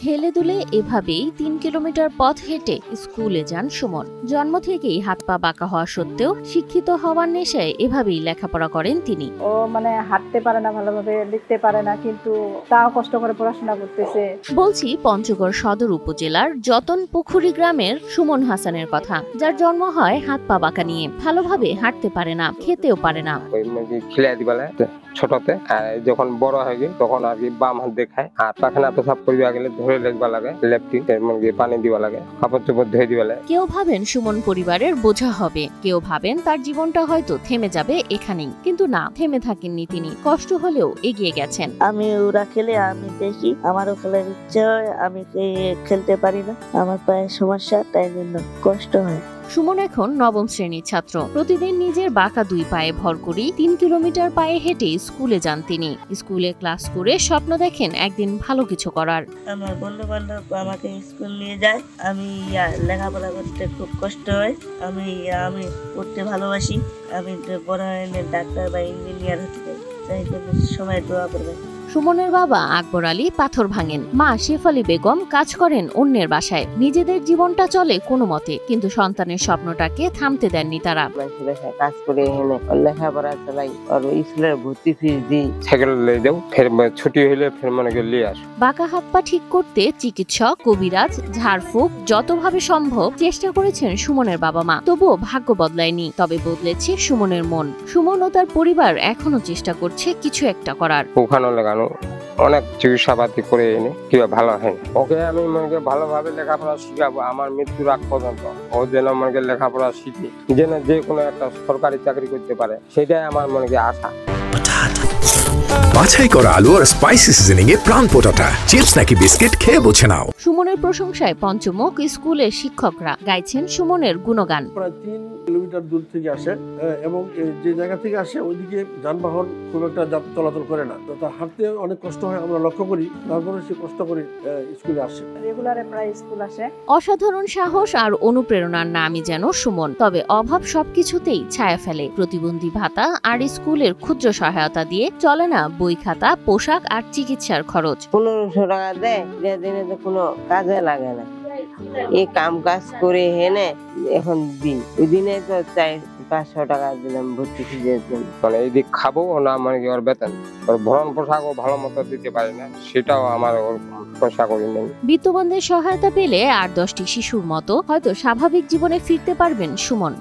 হেলে দুলে এভাবেই ৩ কিলোমিটার পথ হেঁটে স্কুলে যান সুমন। জন্ম থেকেই হাত পা বাঁকা হওয়া সত্ত্বেও শিক্ষিত হওয়ার নেশায় এভাবেই লেখাপড়া করেন তিনি। ও হাঁটতে পারে না, ভালোভাবে লিখতে পারে না, কিন্তু তাও কষ্ট করে পড়াশোনা করতেছে। বলছি পঞ্চগড় সদর উপজেলার যতন পুখুরি গ্রামের সুমন হাসানের কথা, যার জন্ম হয় হাত পা বাঁকা নিয়ে। ভালোভাবে হাঁটতে পারে না, খেতেও পারে না। ছোটতে যখন বড় হয়ে গেল তখন আর কি বাম হাত দেখায়, আর পাখানা পেশাব করিবা গেলে ধরে লেখবা লাগে, লেফটি পানি দিবা লাগে, কাপড় চোপড় ধুয়ে দিবা লাগে। কেউ ভাবেন সুমন পরিবারের বোঝা হবে, কেউ ভাবেন তার জীবনটা হয়তো থেমে যাবে এখানেই। কিন্তু না, থেমে থাকেননি তিনি। কষ্ট হলেও এগিয়ে গেছেন। আমি ওরা খেলে আমি দেখি, আমারও খেলার ইচ্ছে হয়, আমি খেলতে পারি না, আমার পায়ে সমস্যা, তাই জন্য কষ্ট হয়। সুমন এখন নবম শ্রেণীর ছাত্র। প্রতিদিন নিজের বাঁকা দুই পায়ে ভর করি ৩ কিলোমিটার পায়ে হেঁটে স্কুলে যান তিনি। স্কুলে ক্লাস করে স্বপ্ন দেখেন একদিন ভালো কিছু করার। আমার বন্ধু বান্ধব আমাকে স্কুল নিয়ে যায়, আমি লেখাপড়া করতে খুব কষ্ট হয়, আমি পড়তে ভালোবাসি, আমি বড় হয়ে ডাক্তার বা ইঞ্জিনিয়ার হতে চাই, তাই জন্য সবাই দোয়া করবে। সুমনের বাবা আকবর আলী পাথর ভাঙেন, মা শেফালি বেগম কাজ করেন অন্যের বাসায়। নিজেদের জীবনটা চলে কোনো মতে, কিন্তু সন্তানের স্বপ্নটাকে থামতে দেননি তারা। কাজ করে এনে লেখাপড়া চালাই, আর স্কুলের ভর্তি ফিস দিই, সাইকেল নিয়ে যাও, ফের ছুটি হইলে ফের মনে করে নিয়ে আস। বাঁকা হাত পা ঠিক করতে চিকিৎসক, কবিরাজ, ঝাড়ফুঁক যতভাবে সম্ভব চেষ্টা করেছেন সুমনের বাবা মা, তবুও ভাগ্য বদলায়নি। তবে বদলেছে সুমনের মন। সুমন ও তার পরিবার এখনো চেষ্টা করছে কিছু একটা করার। ওখানে লাগানো অনেক চিকিৎসাপাতি করে এনে কিভাবে ভালো হয়নি। ওকে আমি মনে করি ভালোভাবে লেখাপড়া শিখাবো আমার মৃত্যুর আগ পর্যন্ত। ও যেন মনে করি লেখাপড়া শিখে যেন যে কোনো একটা সরকারি চাকরি করতে পারে, সেটাই আমার মনে করি আশা। বাছাই করা আলু আর স্পাইসি সিজনিং এ প্রাণ পোটাটা চিপস নাকি বিস্কিট খেয়ে বোঝে নাও। সুমনের প্রশংসায় পঞ্চমুখ স্কুলের শিক্ষকরা গাইছেন সুমনের গুণগান। প্রায় ৩ কিলোমিটার দূর থেকে আসে এবং যে জায়গা থেকে আসে ওইদিকে যানবাহন খুব একটা চলাচল করে না, তার হাঁটতে অনেক কষ্ট হয়, আমরা লক্ষ্য করি। তারপরে সে কষ্ট করে স্কুলে আসে, রেগুলারে প্রায় স্কুল আসে। অসাধারণ সাহস আর অনুপ্রেরণার নামই যেন সুমন। তবে অভাব সবকিছুতেই ছায়া ফেলে। প্রতিবন্ধী ভাতা আর স্কুলের ক্ষুদ্র সহায়তা দিয়ে চলে না বই খাতা, পোশাক আর চিকিৎসার খরচ। 1500 টাকা দেয়, যে দিনে তো কোনো কাজে লাগে না। এই কাম কাজ করে হেনে এখন দিই, ওই দিনে তো 400-500 টাকা দিলাম ভর্তি ফিজের জন্য। মানে এই দিক খাবো না, মানে কি ওর বেতন, ওর ভরণ পোশাকও ভালো মতো দিতে পারি না, সেটাও আমার ওর পয়সা করে নেই। বিত্তবানদের সহায়তা পেলে আর 10টি শিশুর মতো হয়তো স্বাভাবিক জীবনে ফিরতে পারবেন সুমন।